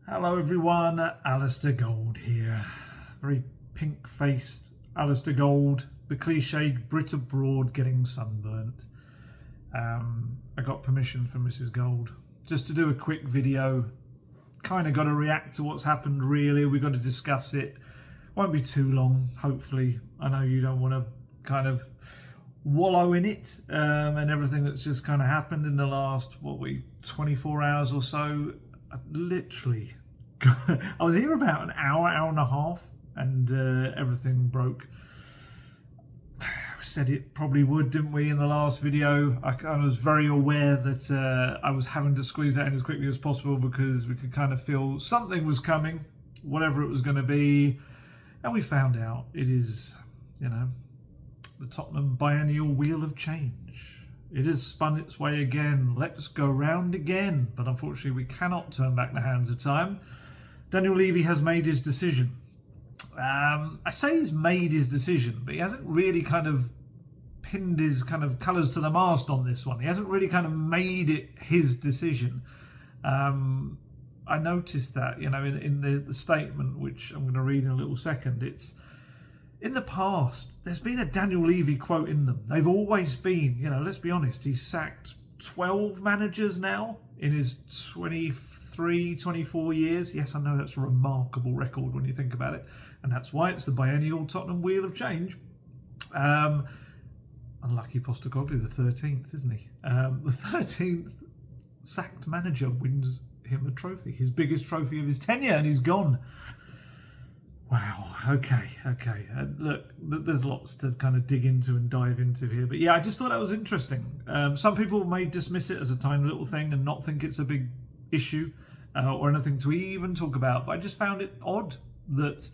Hello everyone, Alistair Gold here. Very pink-faced Alistair Gold, the cliched Brit abroad getting sunburnt. I got permission from Mrs. Gold just to do a quick video. Kind of got to react to what's happened really. We've got to discuss it. Won't be too long, hopefully. I know you don't want to kind of wallow in it and everything that's just kind of happened in the last, 24 hours or so. I was here about an hour and a half, and everything broke. We said it probably would, didn't we, in the last video? I was very aware that I was having to squeeze that in as quickly as possible because we could kind of feel something was coming, whatever it was going to be. And we found out it is, the Tottenham biennial wheel of change. It has spun its way again. Let's go round again. But unfortunately, we cannot turn back the hands of time. Daniel Levy has made his decision. I say he's made his decision, but he hasn't really kind of pinned his kind of colours to the mast on this one. He hasn't really kind of made it his decision. I noticed that, in the statement, which I'm going to read in a little second, it's in the past, there's been a Daniel Levy quote in them. They've always been, let's be honest, he's sacked 12 managers now in his 24 years. Yes, I know that's a remarkable record when you think about it. And that's why it's the biennial Tottenham wheel of change. Unlucky Postecoglou, the 13th, isn't he? The 13th sacked manager wins him a trophy, his biggest trophy of his tenure, and he's gone. Wow, okay. Look, there's lots to kind of dig into and dive into here. But yeah, I just thought that was interesting. Some people may dismiss it as a tiny little thing and not think it's a big issue or anything to even talk about. But I just found it odd that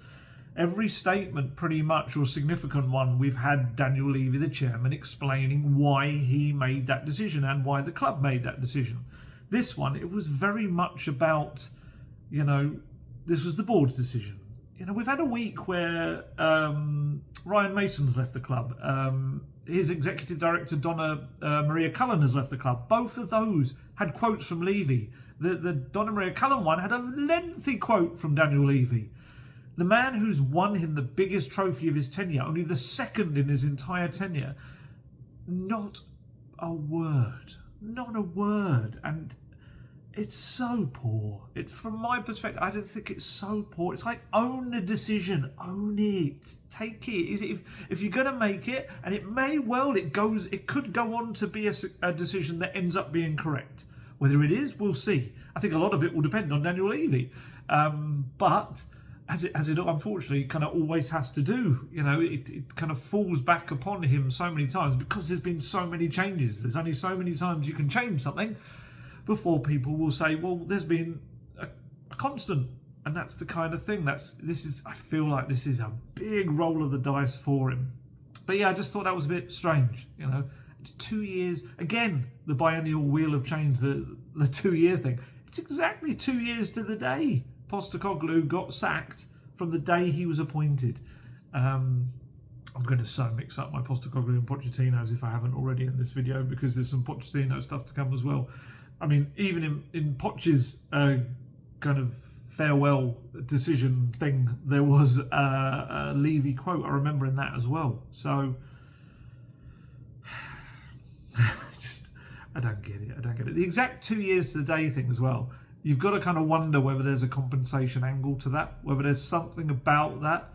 every statement, pretty much, or significant one, we've had Daniel Levy, the chairman, explaining why he made that decision and why the club made that decision. This one, it was very much about, this was the board's decision. We've had a week where Ryan Mason's left the club. His executive director, Donna Maria Cullen, has left the club. Both of those had quotes from Levy. The Donna Maria Cullen one had a lengthy quote from Daniel Levy. The man who's won him the biggest trophy of his tenure, only the second in his entire tenure, not a word. And it's so poor. It's, from my perspective, I don't think it's so poor. It's like, own the decision, own it, take it. If you're going to make it, and it could go on to be a decision that ends up being correct. Whether it is, we'll see. I think a lot of it will depend on Daniel Levy. But as it unfortunately kind of always has to do, it kind of falls back upon him so many times because there's been so many changes. There's only so many times you can change something before people will say, well, there's been a constant. And that's the kind of thing. I feel like this is a big roll of the dice for him. But yeah, I just thought that was a bit strange, It's 2 years. Again, the biennial wheel of change, the 2-year thing. It's exactly 2 years to the day Postecoglou got sacked from the day he was appointed. I'm going to so mix up my Postecoglou and Pochettino's if I haven't already in this video, because there's some Pochettino stuff to come as well. I mean, even in Poch's kind of farewell decision thing, there was a Levy quote. I remember in that as well. So, I don't get it. The exact 2 years to the day thing as well. You've got to kind of wonder whether there's a compensation angle to that, whether there's something about that.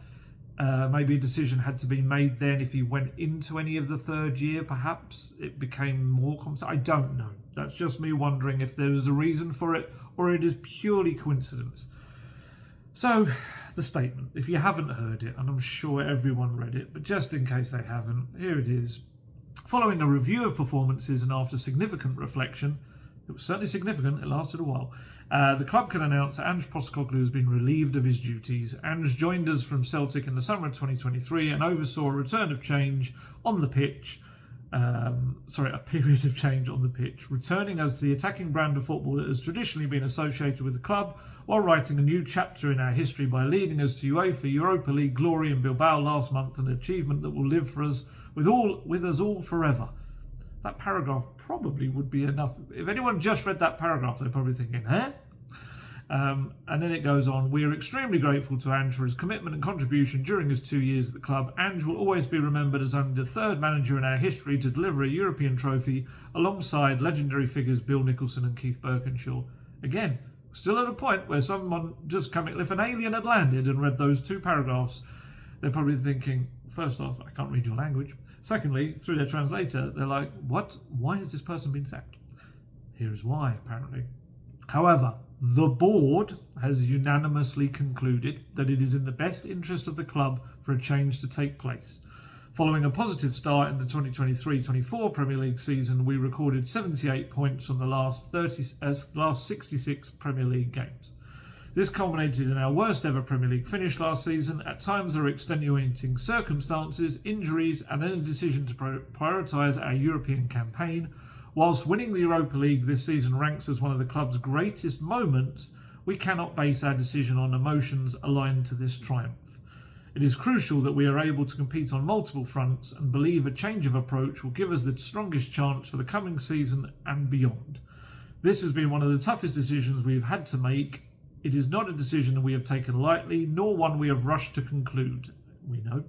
Maybe a decision had to be made then. If he went into any of the third year, perhaps it became more compensation. I don't know. That's just me wondering if there was a reason for it or it is purely coincidence. So, the statement, if you haven't heard it, and I'm sure everyone read it, but just in case they haven't, here it is. Following a review of performances and after significant reflection, it was certainly significant, it lasted a while, the club can announce that Ange Postecoglou has been relieved of his duties. Ange joined us from Celtic in the summer of 2023 and oversaw a return of change on the pitch. A period of change on the pitch, returning us to the attacking brand of football that has traditionally been associated with the club, while writing a new chapter in our history by leading us to UEFA Europa League glory in Bilbao last month, an achievement that will live for us with us all forever. That paragraph probably would be enough. If anyone just read that paragraph, they're probably thinking, huh? And then it goes on, we are extremely grateful to Ange for his commitment and contribution during his 2 years at the club. Ange will always be remembered as only the third manager in our history to deliver a European trophy alongside legendary figures Bill Nicholson and Keith Birkinshaw. Again, still at a point where someone just coming, if an alien had landed and read those 2 paragraphs, they're probably thinking, first off, I can't read your language. Secondly, through their translator, they're like, what? Why has this person been sacked? Here's why, apparently. However, the board has unanimously concluded that it is in the best interest of the club for a change to take place. Following a positive start in the 2023-24 Premier League season, we recorded 78 points from the last 66 Premier League games. This culminated in our worst ever Premier League finish last season. At times there were extenuating circumstances, injuries, and then a decision to prioritise our European campaign. Whilst winning the Europa League this season ranks as one of the club's greatest moments, we cannot base our decision on emotions aligned to this triumph. It is crucial that we are able to compete on multiple fronts and believe a change of approach will give us the strongest chance for the coming season and beyond. This has been one of the toughest decisions we have had to make. It is not a decision that we have taken lightly, nor one we have rushed to conclude. We know.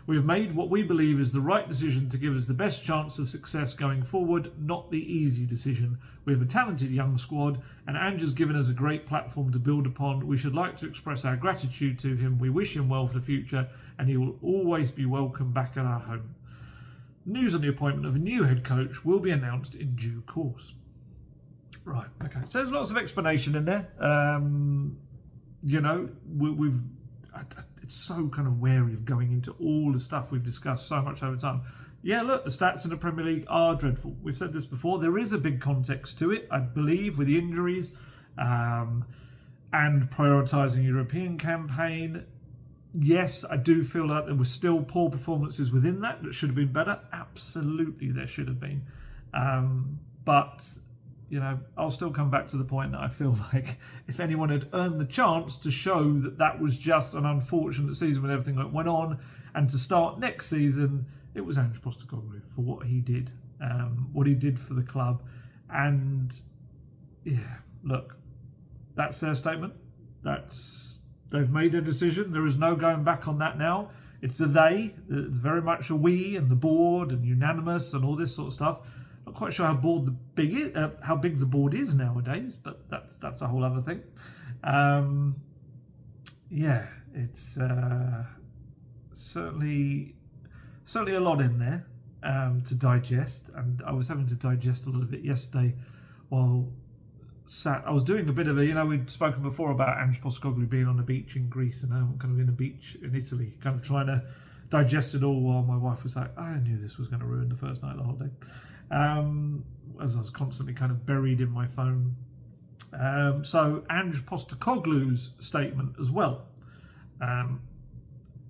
We have made what we believe is the right decision to give us the best chance of success going forward, not the easy decision. We have a talented young squad, and Ange has given us a great platform to build upon. We should like to express our gratitude to him. We wish him well for the future, and he will always be welcome back at our home. News on the appointment of a new head coach will be announced in due course. Right, okay. So there's lots of explanation in there. We've it's so kind of wary of going into all the stuff we've discussed so much over time. Yeah, look, the stats in the Premier League are dreadful. We've said this before. There is a big context to it, I believe, with the injuries and prioritising European campaign. Yes, I do feel like there were still poor performances within that should have been better. Absolutely, there should have been. But I'll still come back to the point that I feel like if anyone had earned the chance to show that that was just an unfortunate season with everything that went on, and to start next season, it was Ange Postecoglou for what he did for the club. And yeah, look, that's their statement. They've made their decision. There is no going back on that now. It's a they. It's very much a we and the board and unanimous and all this sort of stuff. Not quite sure how big the board is nowadays, but that's a whole other thing. It's certainly a lot in there to digest, and I was having to digest a lot of it yesterday while I was doing a bit of we'd spoken before about Ange Postecoglou being on a beach in Greece, and I'm kind of in a beach in Italy, kind of trying to digest it all while my wife was like, I knew this was going to ruin the first night of the holiday. As I was constantly kind of buried in my phone. So Ange Postecoglou's statement as well.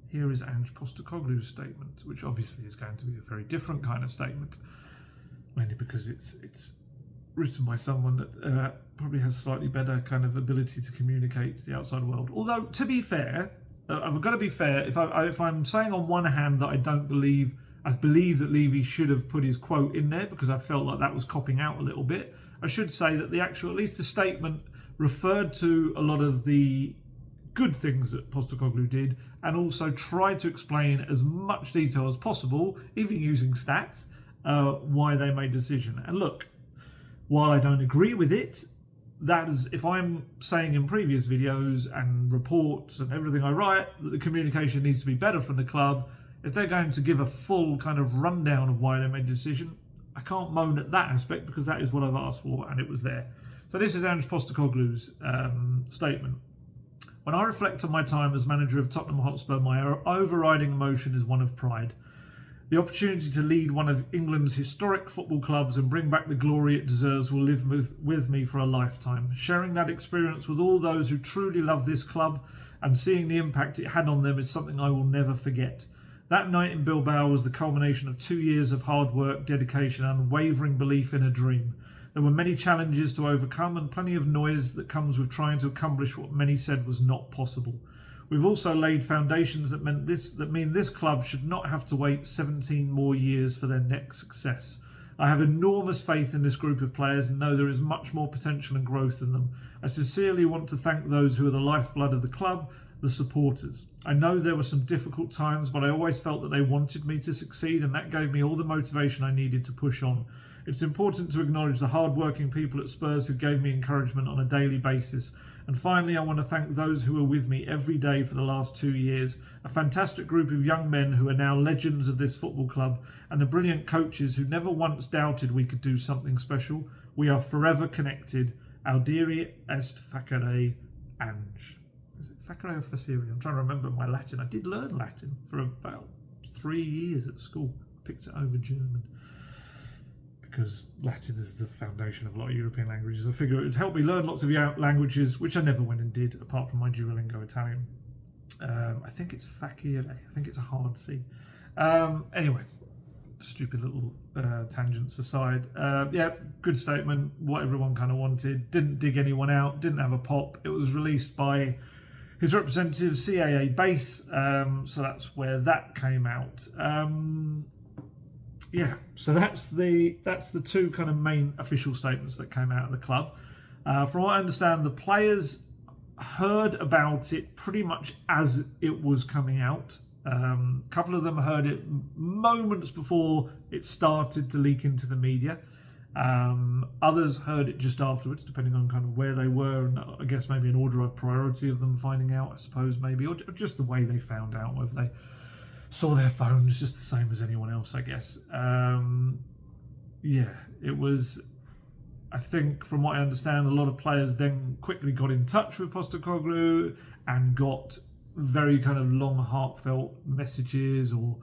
Here is Ange Postecoglou's statement, which obviously is going to be a very different kind of statement, mainly because it's written by someone that probably has slightly better kind of ability to communicate to the outside world. Although, to be fair, I've got to be fair, if I'm saying on one hand that I believe that Levy should have put his quote in there because I felt like that was copping out a little bit, I should say that at least the statement referred to a lot of the good things that Postecoglou did, and also tried to explain as much detail as possible, even using stats, why they made a decision. And look, while I don't agree with it, that is, if I'm saying in previous videos and reports and everything I write that the communication needs to be better from the club, if they're going to give a full kind of rundown of why they made the decision, I can't moan at that aspect because that is what I've asked for and it was there. So this is Ange Postecoglou's statement. When I reflect on my time as manager of Tottenham Hotspur, my overriding emotion is one of pride. The opportunity to lead one of England's historic football clubs and bring back the glory it deserves will live with me for a lifetime. Sharing that experience with all those who truly love this club and seeing the impact it had on them is something I will never forget. That night in Bilbao was the culmination of 2 years of hard work, dedication, and unwavering belief in a dream. There were many challenges to overcome and plenty of noise that comes with trying to accomplish what many said was not possible. We've also laid foundations that mean this club should not have to wait 17 more years for their next success. I have enormous faith in this group of players and know there is much more potential and growth in them. I sincerely want to thank those who are the lifeblood of the club, the supporters. I know there were some difficult times, but I always felt that they wanted me to succeed, and that gave me all the motivation I needed to push on. It's important to acknowledge the hard-working people at Spurs who gave me encouragement on a daily basis. And finally, I want to thank those who were with me every day for the last 2 years, a fantastic group of young men who are now legends of this football club, and the brilliant coaches who never once doubted we could do something special. We are forever connected. Audire est facere Ange. Is it facere or facere? I'm trying to remember my Latin. I did learn Latin for about 3 years at school. Picked it over German, because Latin is the foundation of a lot of European languages. I figure it would help me learn lots of languages, which I never went and did, apart from my Duolingo Italian. I think it's facere. I think it's a hard C. Anyway, stupid little tangents aside. Yeah, good statement. What everyone kind of wanted. Didn't dig anyone out. Didn't have a pop. It was released by his representative, CAA Base. So that's where that came out. Yeah, so that's the two kind of main official statements that came out of the club. From what I understand, the players heard about it pretty much as it was coming out. A couple of them heard it moments before it started to leak into the media. Others heard it just afterwards, depending on kind of where they were, and I guess maybe an order of priority of them finding out, I suppose, maybe, or just the way they found out, whether they saw their phones just the same as anyone else, I guess. Yeah, it was, I think, from what I understand, a lot of players then quickly got in touch with Postecoglou and got very kind of long, heartfelt messages or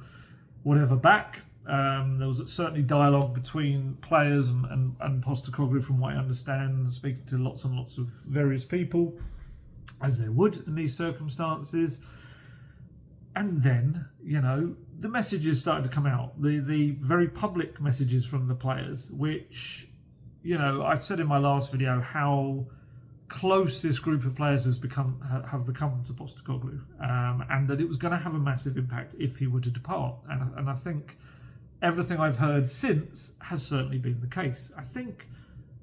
whatever back. There was certainly dialogue between players and Postecoglou, from what I understand, speaking to lots and lots of various people, as there would in these circumstances. And then, you know, the messages started to come out, the very public messages from the players, which, you know, I said in my last video how close this group of players have become to Postecoglou, and that it was going to have a massive impact if he were to depart. And I think everything I've heard since has certainly been the case. I think,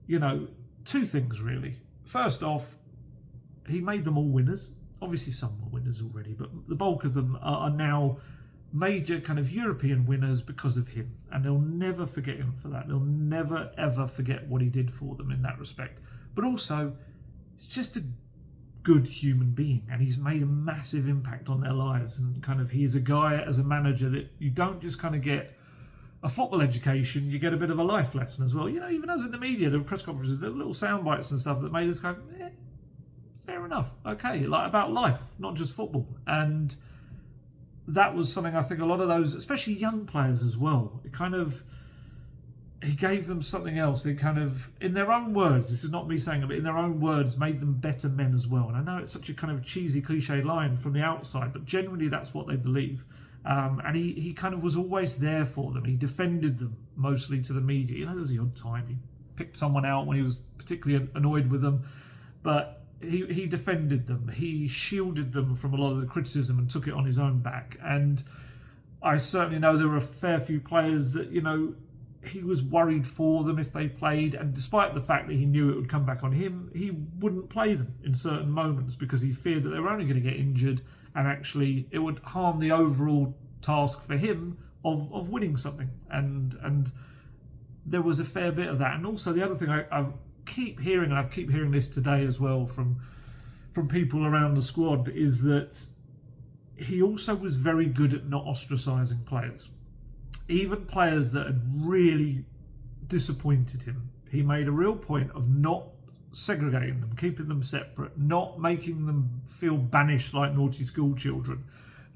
you know, two things really. First off, he made them all winners. Obviously some were winners already, but the bulk of them are now major kind of European winners because of him. And they'll never forget him for that. They'll never, ever forget what he did for them in that respect. But also, he's just a good human being, and he's made a massive impact on their lives. And kind of, he is a guy as a manager that you don't just kind of get a football education, you get a bit of a life lesson as well. You know, even as in the media, there were press conferences, there were little sound bites and stuff that made us go, fair enough, okay, like about life, not just football. And that was something I think a lot of those, especially young players as well, it kind of, he gave them something else. They kind of, in their own words, this is not me saying it, but in their own words, made them better men as well. And I know it's such a kind of cheesy, cliche line from the outside, but generally that's what they believe. And he kind of was always there for them. He defended them mostly to the media. You know, there was the odd time he picked someone out when he was particularly annoyed with them, but he defended them. He shielded them from a lot of the criticism and took it on his own back. And I certainly know there were a fair few players that, you know, he was worried for them if they played, and despite the fact that he knew it would come back on him, he wouldn't play them in certain moments because he feared that they were only going to get injured, and actually it would harm the overall task for him of winning something. And there was a fair bit of that. And also the other thing I keep hearing, and I keep hearing this today as well from people around the squad, is that he also was very good at not ostracising players. Even players that had really disappointed him, he made a real point of not segregating them, keeping them separate, not making them feel banished like naughty school children.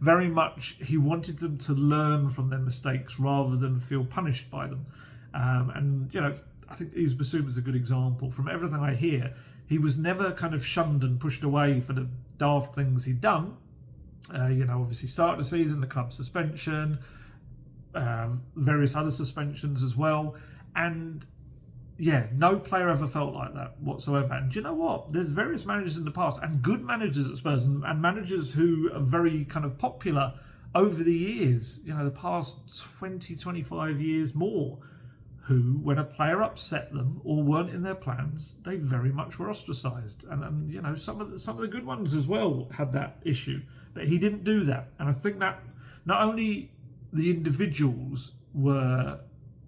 Very much he wanted them to learn from their mistakes rather than feel punished by them. And, you know, I think Yves Bissouma's a good example. From everything I hear, he was never kind of shunned and pushed away for the daft things he'd done. You know, obviously start of the season, the club suspension, various other suspensions as well. And yeah, no player ever felt like that whatsoever. And do you know what? There's various managers in the past, and good managers at Spurs, and managers who are very kind of popular over the years, you know, the past 20, 25 years more, who, when a player upset them or weren't in their plans, they very much were ostracised. And you know, some of the good ones as well had that issue, but he didn't do that. And I think that not only the individuals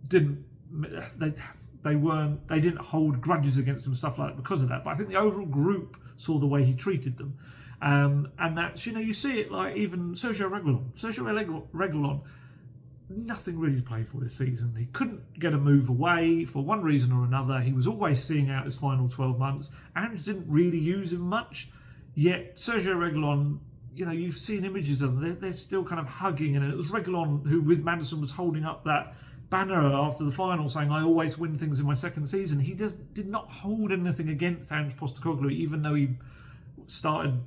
didn't hold grudges against him and stuff like that because of that, but I think the overall group saw the way he treated them. And that's, you know, you see it like even Sergio Reguilon, nothing really to play for this season. He couldn't get a move away for one reason or another. He was always seeing out his final 12 months. Ange didn't really use him much. Yet Sergio Reguilon, you know, you've seen images of them. They're still kind of hugging. And it was Reguilon who, with Maddison, was holding up that banner after the final saying, "I always win things in my second season." He did not hold anything against Ange Postecoglou, even though he started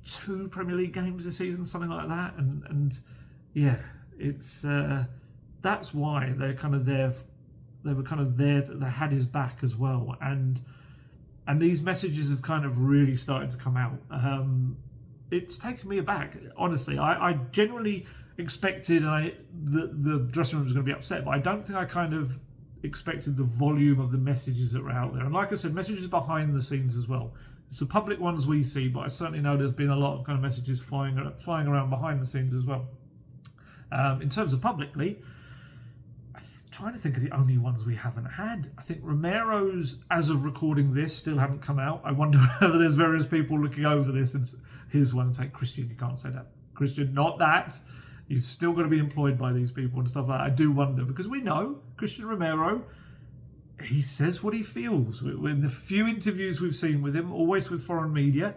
2 Premier League games this season, something like that. And yeah, it's that's why they're kind of there. They were kind of there. They had his back as well, and these messages have kind of really started to come out. It's taken me aback, honestly. I generally expected the dressing room was going to be upset, but I don't think I kind of expected the volume of the messages that were out there. And like I said, messages behind the scenes as well. It's the public ones we see, but I certainly know there's been a lot of kind of messages flying around behind the scenes as well. In terms of publicly, I'm trying to think of the only ones we haven't had. I think Romero's, as of recording this, still haven't come out. I wonder whether there's various people looking over this and here's one and say, "Christian, you can't say that. Christian, not that. You've still got to be employed by these people," and stuff like that. I do wonder, because we know Christian Romero, he says what he feels. In the few interviews we've seen with him, always with foreign media,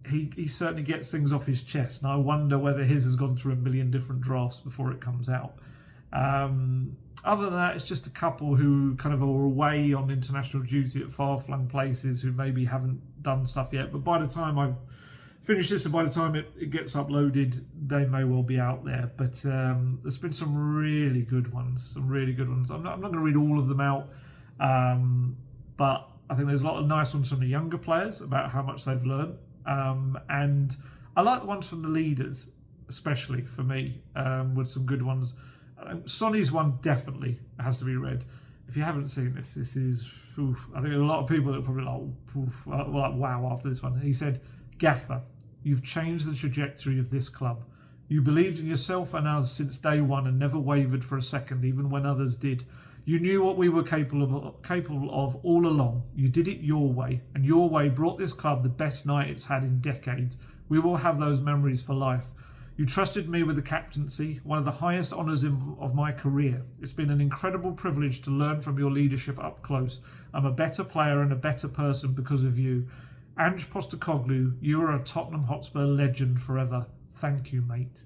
he certainly gets things off his chest. And I wonder whether his has gone through a million different drafts before it comes out. Other than that, it's just a couple who kind of are away on international duty at far-flung places who maybe haven't done stuff yet. But by the time I finish this and by the time it gets uploaded, they may well be out there. But there's been some really good ones. I'm not going to read all of them out. But I think there's a lot of nice ones from the younger players about how much they've learned. And I like the ones from the leaders, especially for me, with some good ones. Sonny's one definitely has to be read. If you haven't seen this is, I think a lot of people are probably like, wow, after this one. He said, "Gaffer, you've changed the trajectory of this club. You believed in yourself and us since day one and never wavered for a second, even when others did. You knew what we were capable of all along. You did it your way, and your way brought this club the best night it's had in decades. We will have those memories for life. You trusted me with the captaincy, one of the highest honours of my career. It's been an incredible privilege to learn from your leadership up close. I'm a better player and a better person because of you. Ange Postecoglou, you are a Tottenham Hotspur legend forever. Thank you, mate."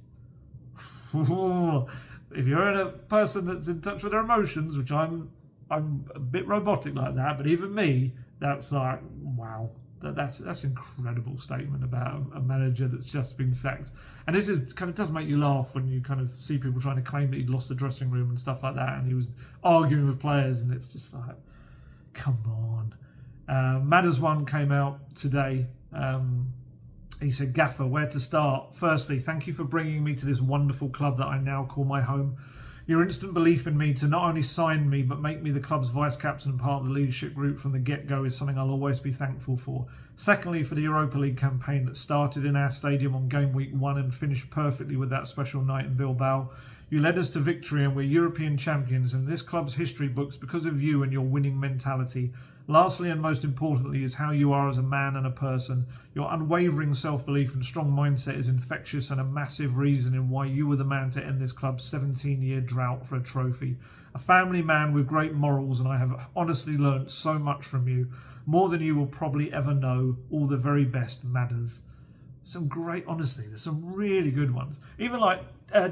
If you're a person that's in touch with their emotions, which I'm a bit robotic like that, but even me, that's like, wow, that's an incredible statement about a manager that's just been sacked. And this is kind of does make you laugh when you kind of see people trying to claim that he'd lost the dressing room and stuff like that, and he was arguing with players, and it's just like, come on. Matters one came out today. He said, "Gaffer, where to start? Firstly, thank you for bringing me to this wonderful club that I now call my home. Your instant belief in me to not only sign me, but make me the club's vice-captain and part of the leadership group from the get-go is something I'll always be thankful for. Secondly, for the Europa League campaign that started in our stadium on game week 1 and finished perfectly with that special night in Bilbao. You led us to victory and we're European champions in this club's history books because of you and your winning mentality. Lastly, and most importantly, is how you are as a man and a person. Your unwavering self-belief and strong mindset is infectious and a massive reason in why you were the man to end this club's 17-year drought for a trophy. A family man with great morals, and I have honestly learnt so much from you. More than you will probably ever know. All the very best, Madders." Some great, honestly, there's some really good ones. Even like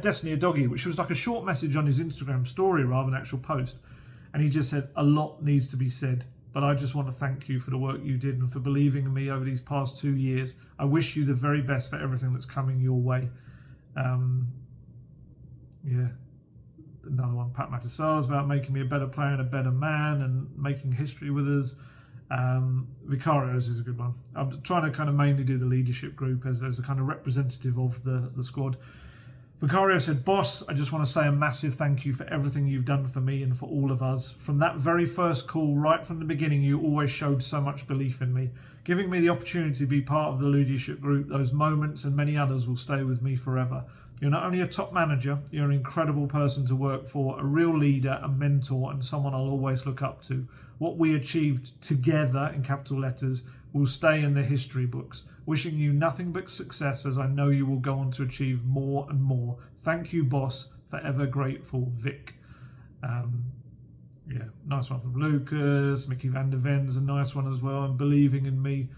Destiny a Doggy, which was like a short message on his Instagram story rather than an actual post. And he just said, "A lot needs to be said. But I just want to thank you for the work you did and for believing in me over these past 2 years. I wish you the very best for everything that's coming your way." Yeah. Another one, Pat Matasar's about making me a better player and a better man and making history with us. Vicario's is a good one. I'm trying to kind of mainly do the leadership group as a kind of representative of the squad. Vicario said, "Boss, I just want to say a massive thank you for everything you've done for me and for all of us. From that very first call, right from the beginning, you always showed so much belief in me. Giving me the opportunity to be part of the leadership group, those moments and many others will stay with me forever. You're not only a top manager, you're an incredible person to work for, a real leader, a mentor, and someone I'll always look up to. What we achieved together, in capital letters, will stay in the history books. Wishing you nothing but success, as I know you will go on to achieve more and more. Thank you, boss. Forever grateful, Vic." Yeah, nice one from Lucas. Mickey van der Ven's a nice one as well. And believing in me.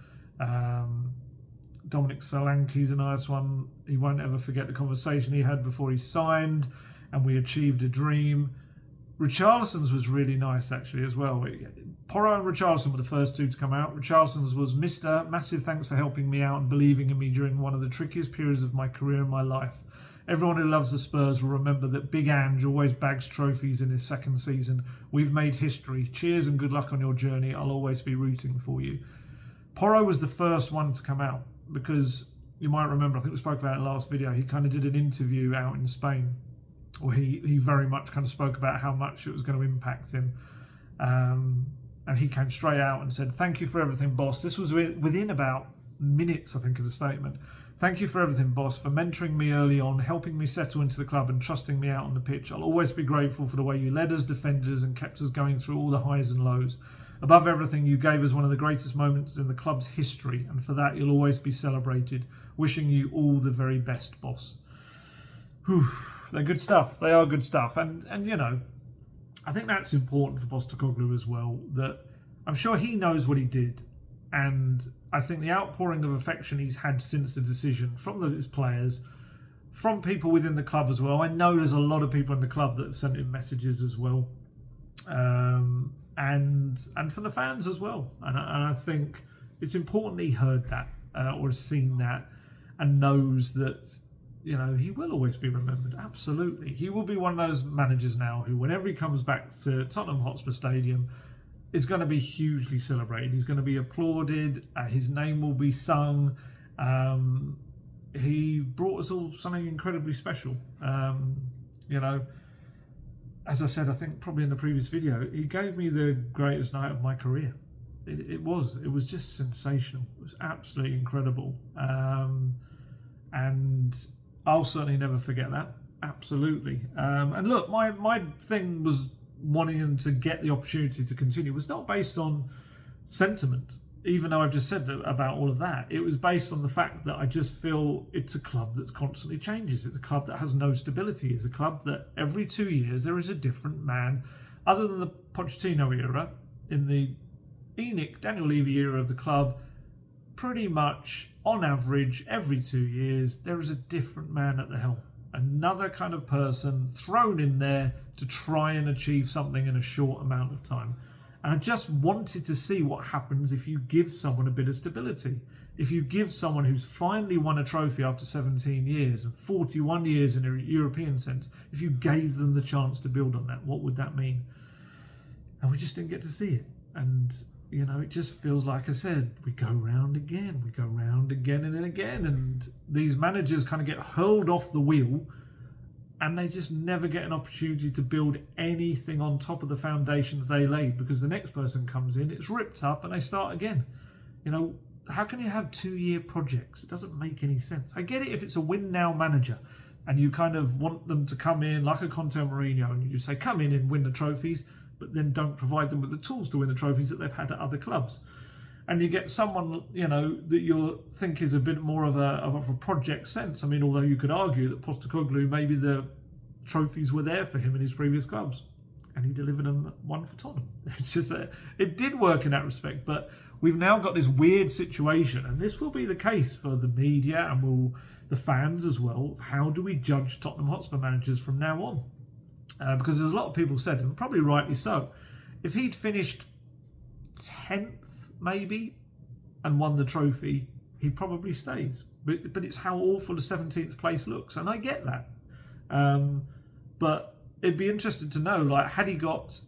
Dominic Solanke's a nice one. He won't ever forget the conversation he had before he signed, and we achieved a dream. Richarlison's was really nice actually as well. Porro and Richarlison were the first two to come out. Richarlison's was, "Mr. Massive thanks for helping me out and believing in me during one of the trickiest periods of my career and my life. Everyone who loves the Spurs will remember that Big Ange always bags trophies in his second season. We've made history. Cheers and good luck on your journey. I'll always be rooting for you." Porro was the first one to come out because you might remember, I think we spoke about it in the last video, he kind of did an interview out in Spain, or he very much kind of spoke about how much it was going to impact him. And he came straight out and said, "Thank you for everything, boss." This was within about minutes, I think, of the statement. "Thank you for everything, boss, for mentoring me early on, helping me settle into the club and trusting me out on the pitch. I'll always be grateful for the way you led us, defended us and kept us going through all the highs and lows. Above everything, you gave us one of the greatest moments in the club's history, and for that you'll always be celebrated. Wishing you all the very best, boss." Whew, they're good stuff. They are good stuff. And you know, I think that's important for Postecoglou as well, that I'm sure he knows what he did. And I think the outpouring of affection he's had since the decision from his players, from people within the club as well. I know there's a lot of people in the club that have sent him messages as well. And from the fans as well. And I think it's important he heard that or has seen that and knows that, you know, he will always be remembered. Absolutely. He will be one of those managers now who, whenever he comes back to Tottenham Hotspur Stadium, is going to be hugely celebrated. He's going to be applauded. His name will be sung. He brought us all something incredibly special. You know, as I said, I think probably in the previous video, he gave me the greatest night of my career. It was just sensational. It was absolutely incredible. And I'll certainly never forget that. Absolutely. And look, my thing was wanting him to get the opportunity to continue was not based on sentiment, even though I've just said about all of that. It was based on the fact that I just feel it's a club that constantly changes. It's a club that has no stability. It's a club that every 2 years there is a different man. Other than the Pochettino era, in the ENIC, Daniel Levy era of the club, pretty much on average every 2 years there is a different man at the helm. Another kind of person thrown in there to try and achieve something in a short amount of time. And I just wanted to see what happens if you give someone a bit of stability. If you give someone who's finally won a trophy after 17 years and 41 years in a European sense, if you gave them the chance to build on that, what would that mean? And we just didn't get to see it. And, you know, it just feels like I said, we go round again and then again. And these managers kind of get hurled off the wheel and they just never get an opportunity to build anything on top of the foundations they laid, because the next person comes in, it's ripped up and they start again. You know, how can you have 2-year projects? It doesn't make any sense. I get it if it's a win now manager and you kind of want them to come in like a Conte Mourinho and you just say, come in and win the trophies, but then don't provide them with the tools to win the trophies that they've had at other clubs. And you get someone, you know, that you think is a bit more of a project sense. I mean, although you could argue that Postecoglou, maybe the trophies were there for him in his previous clubs, and he delivered them one for Tottenham. It's just that it did work in that respect, but we've now got this weird situation, and this will be the case for the media and the fans as well. How do we judge Tottenham Hotspur managers from now on? Because there's a lot of people said, and probably rightly so, if he'd finished 10th maybe and won the trophy, he probably stays. But it's how awful the 17th place looks, and I get that. But it'd be interesting to know, like, had he got,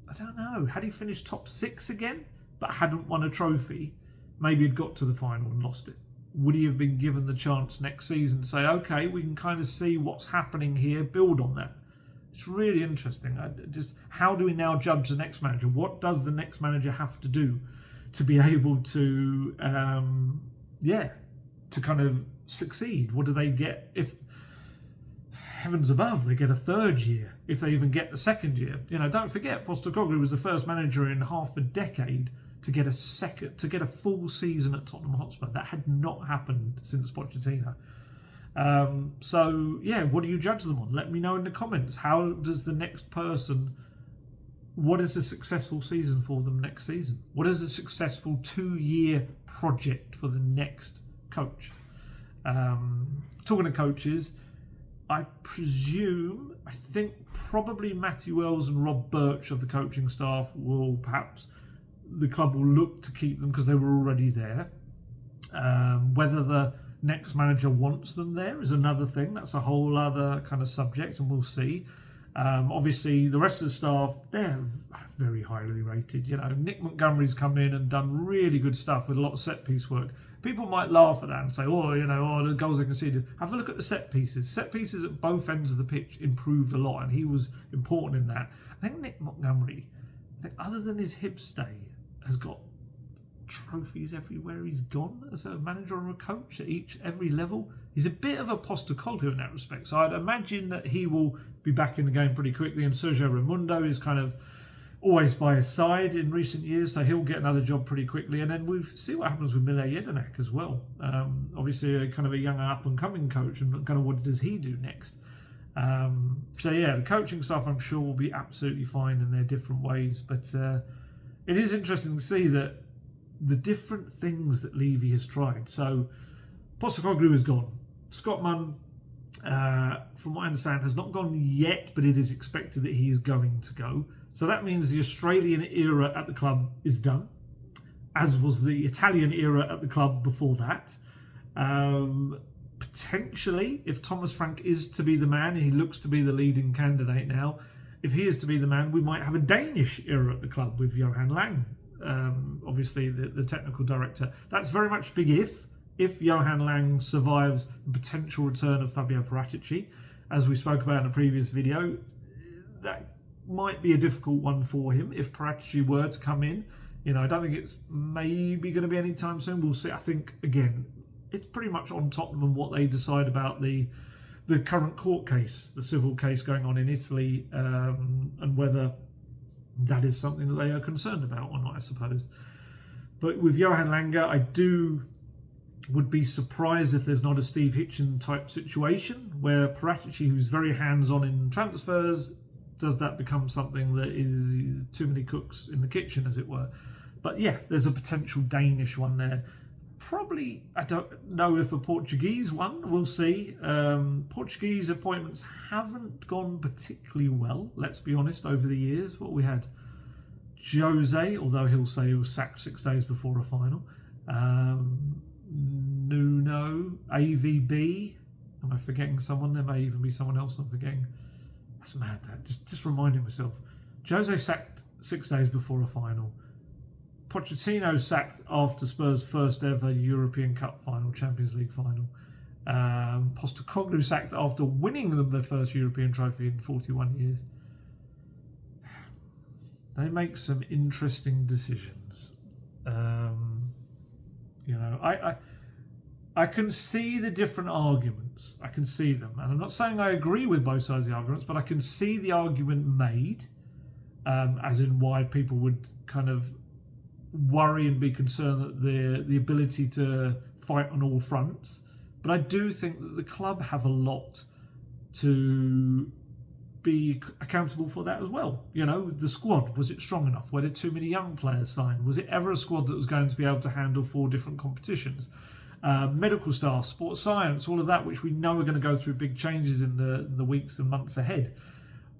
I don't know, had he finished top 6 again but hadn't won a trophy, maybe he'd got to the final and lost it. would he have been given the chance next season to say, okay, we can kind of see what's happening here, build on that? It's really interesting. How do we now judge the next manager? What does the next manager have to do to be able to, to kind of succeed? What do they get if, heavens above, they get a third year, if they even get the second year? Don't forget, Postecoglou was the first manager in half a decade to get a full season at Tottenham Hotspur. That had not happened since Pochettino. What do you judge them on? Let me know in the comments. How does the next person, what is a successful season for them next season? What is a successful 2-year project for the next coach? Talking to coaches, I think probably Matthew Wells and Rob Birch of the coaching staff the club will look to keep them because they were already there. Whether the next manager wants them there is another thing. That's a whole other kind of subject, and we'll see. Obviously, the rest of the staff, they're very highly rated. Nick Montgomery's come in and done really good stuff with a lot of set-piece work. People might laugh at that and say, the goals they conceded. Have a look at the set pieces. Set pieces at both ends of the pitch improved a lot, and he was important in that. I think Nick Montgomery, other than his hip stay, has got trophies everywhere he's gone as a manager or a coach at every level. He's a bit of a Postecoglou in that respect, so I'd imagine that he will be back in the game pretty quickly, and Sergio Raimundo is kind of always by his side in recent years, so he'll get another job pretty quickly, and then we'll see what happens with Mile Jedinak as well. Obviously a kind of a young up-and-coming coach, and kind of what does he do next? The coaching stuff I'm sure will be absolutely fine in their different ways, but it is interesting to see that the different things that Levy has tried. So Postecoglou is gone. Scott Munn, from what I understand, has not gone yet, but it is expected that he is going to go. So that means the Australian era at the club is done, as was the Italian era at the club before that. Potentially, if Thomas Frank is to be the man, and he looks to be the leading candidate now, if he is to be the man, we might have a Danish era at the club with Johan Lang, obviously the technical director. That's very much big if Johan Lang survives the potential return of Fabio Paratici, as we spoke about in a previous video. That might be a difficult one for him if Paratici were to come in. I don't think it's maybe going to be any time soon. We'll see. I think, again, it's pretty much on Tottenham and what they decide about the current court case, the civil case going on in Italy, and whether that is something that they are concerned about or not, I suppose. But with Johan Lange, I would be surprised if there's not a Steve Hitchen type situation where Paratici, who's very hands-on in transfers, does that become something that is too many cooks in the kitchen, as it were. But yeah, there's a potential Danish one there. Probably, I don't know if a Portuguese one, we'll see. Portuguese appointments haven't gone particularly well, let's be honest, over the years. What we had, Jose, although he'll say he was sacked 6 days before a final. Nuno, AVB, am I forgetting someone? There may even be someone else I'm forgetting. That's mad, that. Just reminding myself. Jose sacked 6 days before a final. Pochettino sacked after Spurs' first ever European Cup final, Champions League final. Postecoglou sacked after winning them their first European trophy in 41 years. They make some interesting decisions. I can see the different arguments. I can see them. And I'm not saying I agree with both sides of the arguments, but I can see the argument made, as in why people would kind of worry and be concerned that the ability to fight on all fronts. But I do think that the club have a lot to be accountable for that as well. The squad, was it strong enough? Were there too many young players signed? Was it ever a squad that was going to be able to handle 4 different competitions? Medical staff, sports science, all of that, which we know are going to go through big changes in the weeks and months ahead.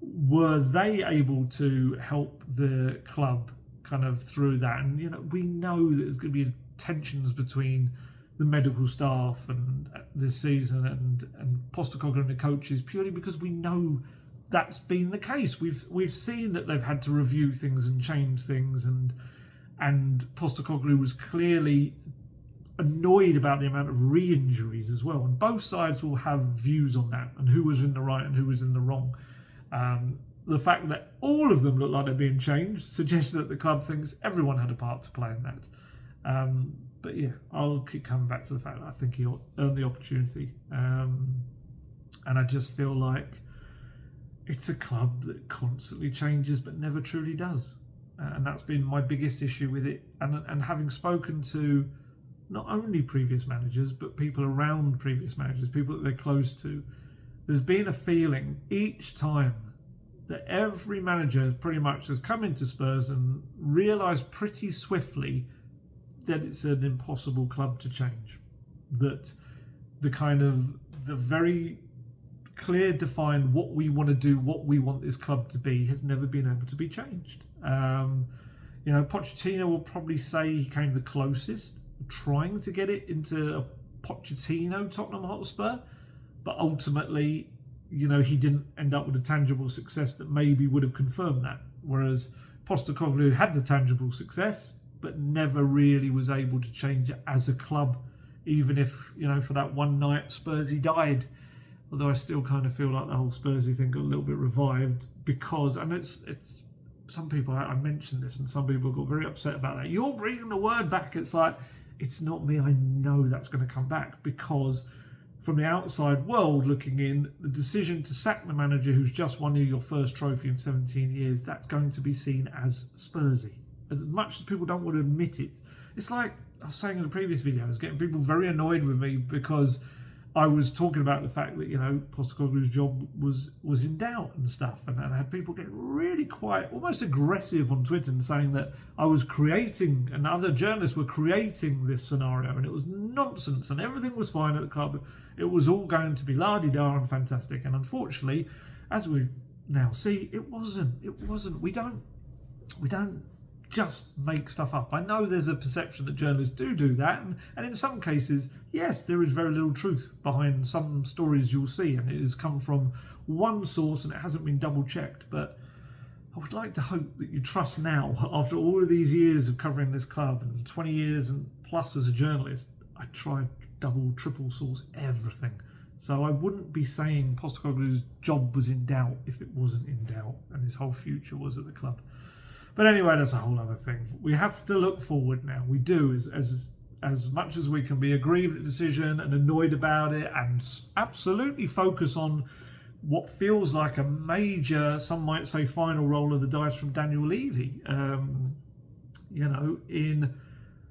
Were they able to help the club kind of through that? And we know that there's going to be tensions between the medical staff and this season and Postecoglou and the coaches, purely because we know that's been the case. We've seen that they've had to review things and change things, and Postecoglou was clearly annoyed about the amount of re-injuries as well. And both sides will have views on that and who was in the right and who was in the wrong. The fact that all of them look like they're being changed suggests that the club thinks everyone had a part to play in that. But yeah, I'll keep coming back to the fact that I think he'll earn the opportunity. And I just feel like it's a club that constantly changes but never truly does. And that's been my biggest issue with it. And having spoken to not only previous managers, but people around previous managers, people that they're close to, there's been a feeling each time that every manager pretty much has come into Spurs and realised pretty swiftly that it's an impossible club to change. That the very clear defined what we want to do, what we want this club to be, has never been able to be changed. Pochettino will probably say he came the closest, trying to get it into a Pochettino Tottenham Hotspur, but ultimately, he didn't end up with a tangible success that maybe would have confirmed that. Whereas Postecoglou had the tangible success, but never really was able to change it as a club, even if, for that one night Spursy died. Although I still kind of feel like the whole Spursy thing got a little bit revived because, and it's some people, I mentioned this and some people got very upset about that. You're bringing the word back. It's like, it's not me. I know that's going to come back because from the outside world looking in, the decision to sack the manager who's just won you your first trophy in 17 years, that's going to be seen as Spursy. As much as people don't want to admit it. It's like I was saying in the previous video, I was getting people very annoyed with me because I was talking about the fact that, Postecoglou's job was in doubt and stuff. And I had people get really quite, almost aggressive on Twitter and saying that I was creating, and other journalists were creating this scenario. And it was nonsense and everything was fine at the club. It was all going to be la-di-da and fantastic. And unfortunately, as we now see, it wasn't. We don't just make stuff up. I know there's a perception that journalists do that, and in some cases, yes, there is very little truth behind some stories you'll see, and it has come from one source and it hasn't been double checked. But I would like to hope that you trust now, after all of these years of covering this club and 20 years and plus as a journalist, I tried double, triple source everything. So I wouldn't be saying Postecoglou's job was in doubt if it wasn't in doubt and his whole future was at the club. But anyway, that's a whole other thing. We have to look forward now. We do, as much as we can be aggrieved at the decision and annoyed about it, and absolutely focus on what feels like a major, some might say, final roll of the dice from Daniel Levy. In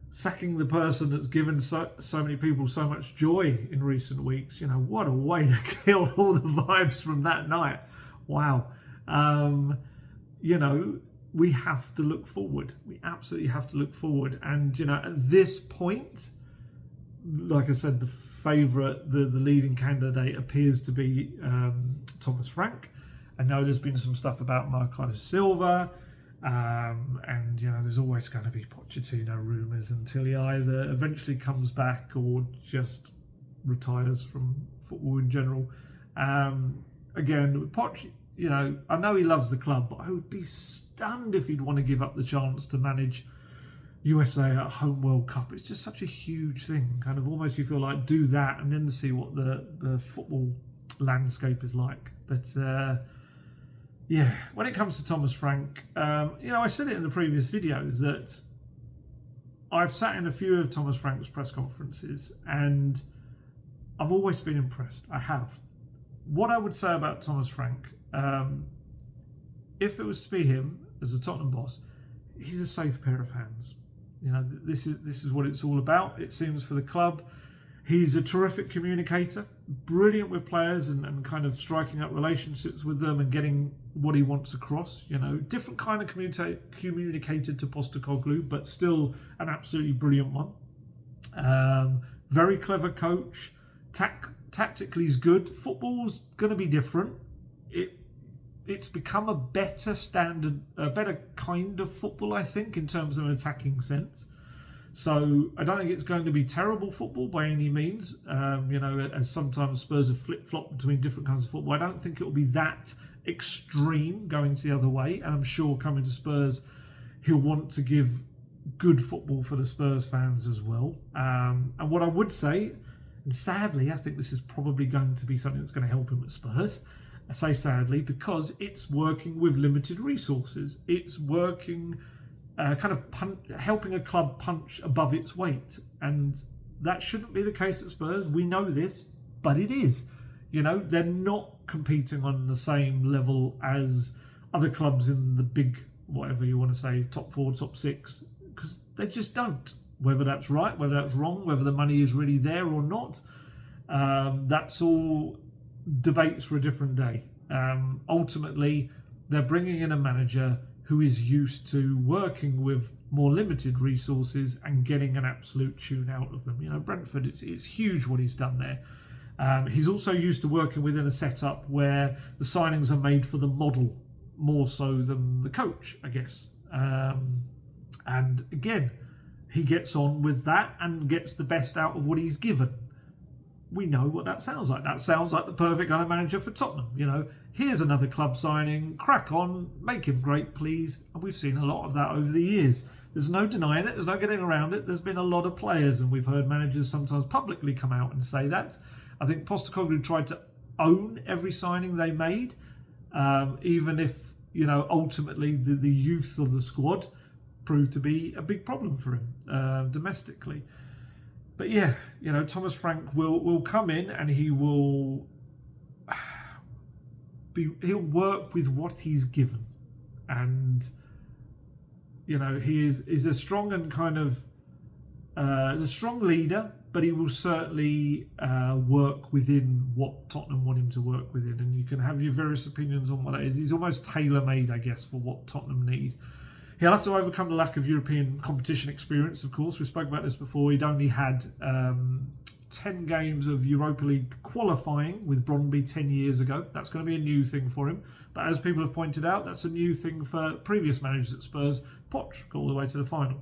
sacking the person that's given so many people so much joy in recent weeks. What a way to kill all the vibes from that night. Wow. We have to look forward. We absolutely have to look forward. And, at this point, like I said, the favourite, the leading candidate appears to be Thomas Frank. I know there's been some stuff about Marco Silva. And, there's always going to be Pochettino rumours until he either eventually comes back or just retires from football in general. Again, Poch, I know he loves the club, but I would be stunned if he'd want to give up the chance to manage USA at home World Cup. It's just such a huge thing. Kind of almost you feel like do that and then see what the football landscape is like. But when it comes to Thomas Frank, I said it in the previous video that I've sat in a few of Thomas Frank's press conferences and I've always been impressed. I have. What I would say about Thomas Frank, if it was to be him as a Tottenham boss, he's a safe pair of hands. This is what it's all about. It seems for the club. He's a terrific communicator, brilliant with players and kind of striking up relationships with them and getting what he wants across. Different kind of communicator to Postecoglou, but still an absolutely brilliant one. Very clever coach. Tactically is good. Football's going to be different. It's become a better standard, a better kind of football, I think, in terms of an attacking sense. So I don't think it's going to be terrible football by any means. As sometimes Spurs have flip-flopped between different kinds of football. I don't think it will be that extreme going to the other way. And I'm sure coming to Spurs, he'll want to give good football for the Spurs fans as well. And what I would say, and sadly, I think this is probably going to be something that's going to help him at Spurs. I say sadly because it's working with limited resources. It's working, helping a club punch above its weight. And that shouldn't be the case at Spurs. We know this, but it is. They're not competing on the same level as other clubs in the big, whatever you want to say, top 4, top 6, because they just don't. Whether that's right, whether that's wrong, whether the money is really there or not, that's all debates for a different day. Ultimately, they're bringing in a manager who is used to working with more limited resources and getting an absolute tune out of them. Brentford, it's huge what he's done there. He's also used to working within a setup where the signings are made for the model more so than the coach, I guess. And again, he gets on with that and gets the best out of what he's given. We know what that sounds like. That sounds like the perfect kind of manager for Tottenham. Here's another club signing, crack on, make him great, please. And we've seen a lot of that over the years. There's no denying it. There's no getting around it. There's been a lot of players, and we've heard managers sometimes publicly come out and say that. I think Postecoglou tried to own every signing they made, even if, ultimately the youth of the squad proved to be a big problem for him domestically. But yeah, Thomas Frank will come in and he'll work with what he's given. And, he is a strong and kind of a strong leader, but he will certainly work within what Tottenham want him to work within. And you can have your various opinions on what that is. He's almost tailor-made, I guess, for what Tottenham need. He'll have to overcome the lack of European competition experience, of course. We spoke about this before. He'd only had 10 games of Europa League qualifying with Brøndby 10 years ago. That's going to be a new thing for him. But as people have pointed out, that's a new thing for previous managers at Spurs. Poch got all the way to the final.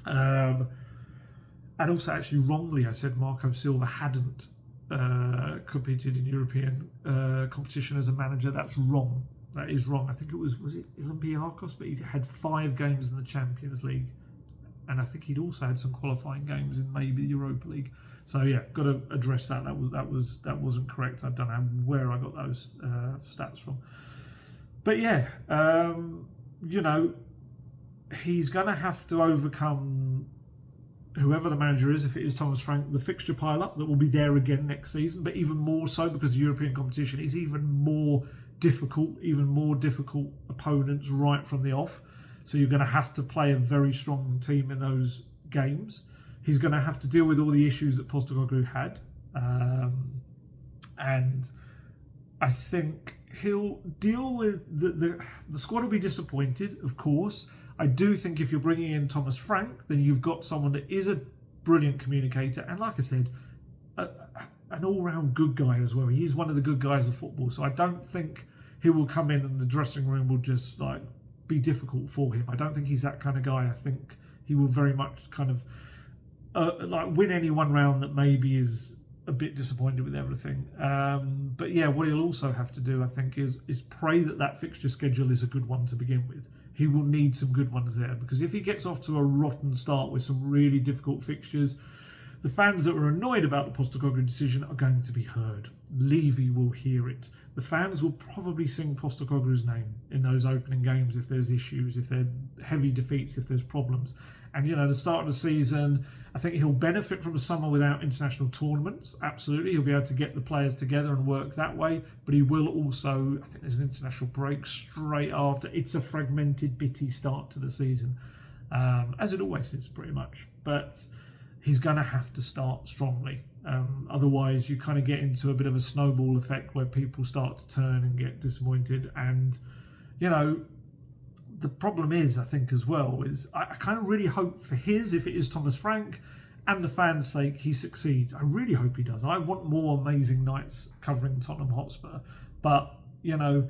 And also, actually, wrongly, I said Marco Silva hadn't competed in European competition as a manager. That's wrong. That is wrong. I think it was it Olympiacos, but he had 5 games in the Champions League, and I think he'd also had some qualifying games in maybe the Europa League. So yeah, got to address that. That wasn't correct. I don't know where I got those stats from, but yeah, he's going to have to overcome whoever the manager is. If it is Thomas Frank, the fixture pile-up that will be there again next season, but even more so because European competition is even more difficult opponents right from the off. So you're going to have to play a very strong team in those games. He's going to have to deal with all the issues that Postecoglou had. And I think he'll deal with the squad will be disappointed, of course. I do think if you're bringing in Thomas Frank, then you've got someone that is a brilliant communicator. And like I said, an all-round good guy as well. He's one of the good guys of football. So I don't think he will come in and the dressing room will just be difficult for him. I don't think he's that kind of guy. I think he will very much kind of win any one round that maybe is a bit disappointed with everything. But yeah, what he'll also have to do, I think, is pray that fixture schedule is a good one to begin with. He will need some good ones there, because if he gets off to a rotten start with some really difficult fixtures, the fans that were annoyed about the Postecoglou decision are going to be heard. Levy will hear it. The fans will probably sing Postecoglou's name in those opening games if there's issues, if there are heavy defeats, if there's problems. And, the start of the season, I think he'll benefit from a summer without international tournaments. Absolutely. He'll be able to get the players together and work that way. But he will also, I think there's an international break straight after. It's a fragmented, bitty start to the season, as it always is, pretty much. But he's going to have to start strongly. Otherwise, you kind of get into a bit of a snowball effect where people start to turn and get disappointed. And, the problem is, I think, as well, is I kind of really hope for if it is Thomas Frank, and the fans' sake, he succeeds. I really hope he does. I want more amazing nights covering Tottenham Hotspur. But, I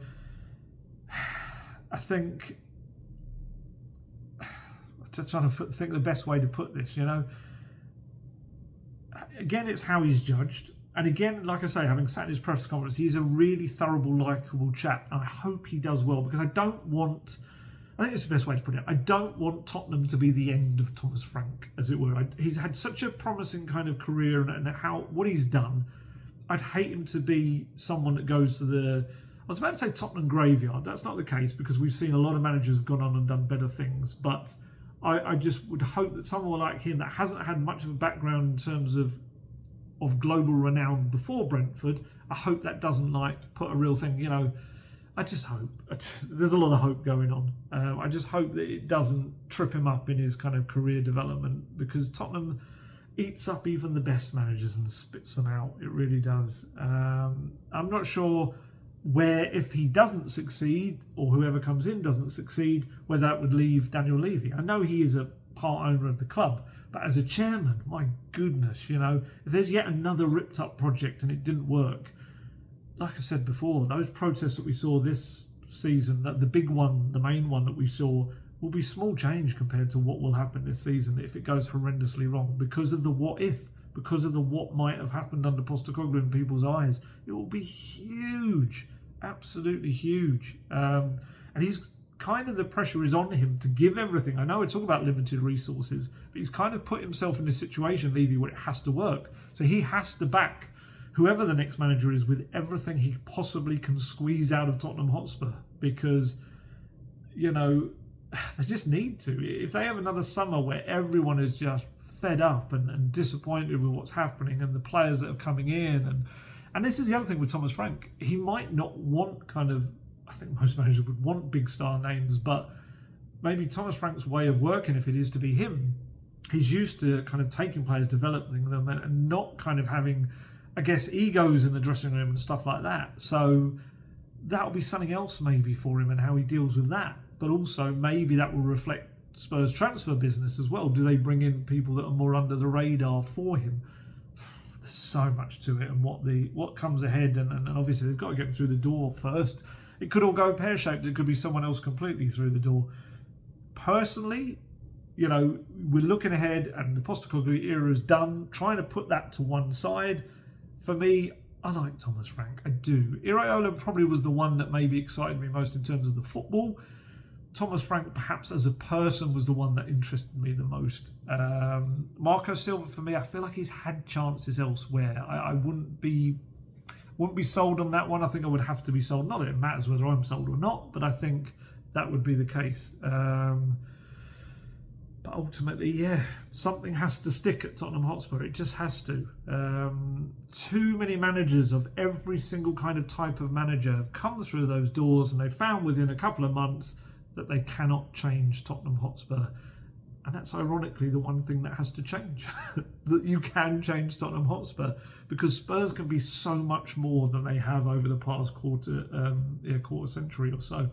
think, I'm trying to think the best way to put this, Again, it's how he's judged. And again, like I say, having sat in his press conference, he's a really thoroughable, likeable chap. And I hope he does well, because I don't want I think it's the best way to put it. I don't want Tottenham to be the end of Thomas Frank, as it were. He's had such a promising kind of career and what he's done. I'd hate him to be someone that goes to the... I was about to say Tottenham graveyard. That's not the case, because we've seen a lot of managers have gone on and done better things. But I just would hope that someone like him that hasn't had much of a background in terms of global renown before Brentford, I hope that doesn't put a real thing, I just hope. There's a lot of hope going on. I just hope that it doesn't trip him up in his kind of career development, because Tottenham eats up even the best managers and spits them out. It really does. I'm not sure if he doesn't succeed, or whoever comes in doesn't succeed, where that would leave Daniel Levy. I know he is a part owner of the club, but as a chairman, my goodness, if there's yet another ripped up project and it didn't work, like I said before, those protests that we saw this season, that the big one, the main one that we saw, will be small change compared to what will happen this season if it goes horrendously wrong, because of the what if, because of the what might have happened under Postecoglou in people's eyes. It will be huge, absolutely huge. And he's kind of, the pressure is on him to give everything. I know we talk about limited resources, but he's kind of put himself in this situation, Levy, where it has to work. So he has to back whoever the next manager is with everything he possibly can squeeze out of Tottenham Hotspur, because, they just need to. If they have another summer where everyone is just fed up and disappointed with what's happening and the players that are coming in, and this is the other thing with Thomas Frank, he might not want I think most managers would want big star names, but maybe Thomas Frank's way of working, if it is to be him, he's used to kind of taking players, developing them, and not kind of having, I guess, egos in the dressing room and stuff like that. So that'll be something else maybe for him and how he deals with that. But also maybe that will reflect Spurs' transfer business as well. Do they bring in people that are more under the radar for him? There's so much to it, and what comes ahead, and obviously they've got to get through the door first. It could all go pear-shaped. It could be someone else completely through the door. Personally, we're looking ahead, and the Postecoglou era is done. Trying to put that to one side. For me, I like Thomas Frank. I do. Iraola probably was the one that maybe excited me most in terms of the football. Thomas Frank, perhaps as a person, was the one that interested me the most. Marco Silva, for me, I feel like he's had chances elsewhere. I wouldn't be sold on that one. I think I would have to be sold. Not that it matters whether I'm sold or not, but I think that would be the case. But ultimately, something has to stick at Tottenham Hotspur. It just has to. Too many managers of every single kind of type of manager have come through those doors, and they've found within a couple of months that they cannot change Tottenham Hotspur. And that's ironically the one thing that has to change. That you can change Tottenham Hotspur, because Spurs can be so much more than they have over the past quarter century or so.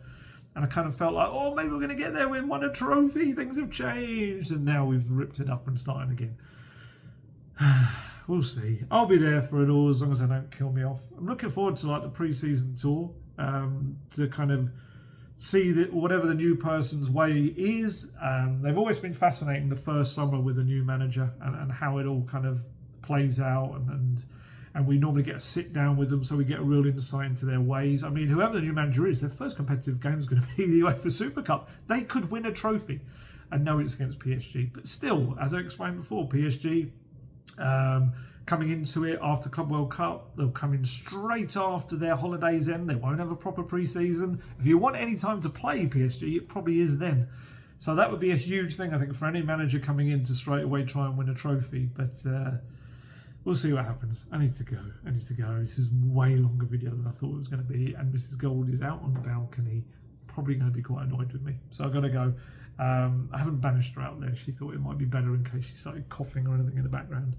And I kind of felt like, maybe we're going to get there. We've won a trophy. Things have changed. And now we've ripped it up and starting again. We'll see. I'll be there for it all as long as they don't kill me off. I'm looking forward to the pre-season tour to kind of see that whatever the new person's way is. They've always been fascinating, the first summer with a new manager and how it all kind of plays out, and we normally get a sit down with them, so we get a real insight into their ways. I mean, whoever the new manager is, their first competitive game is going to be the UEFA Super Cup. They could win a trophy. I know it's against PSG, but still, as I explained before, PSG coming into it after Club World Cup, they'll come in straight after their holidays end. They won't have a proper pre-season. If you want any time to play PSG, it probably is then. So that would be a huge thing, I think, for any manager coming in to straight away try and win a trophy. But we'll see what happens. I need to go. This is way longer video than I thought it was going to be. And Mrs. Gold is out on the balcony, probably going to be quite annoyed with me. So I've got to go. I haven't banished her out there. She thought it might be better in case she started coughing or anything in the background.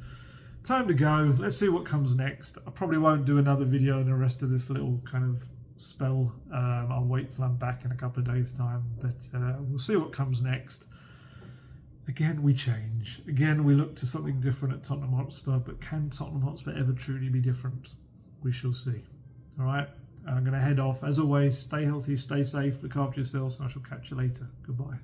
Time to go. Let's see what comes next. I probably won't do another video in the rest of this little kind of spell. I'll wait till I'm back in a couple of days' time. But we'll see what comes next. Again, we change. Again, we look to something different at Tottenham Hotspur. But can Tottenham Hotspur ever truly be different? We shall see. All right. I'm going to head off. As always, stay healthy, stay safe, look after yourselves, and I shall catch you later. Goodbye.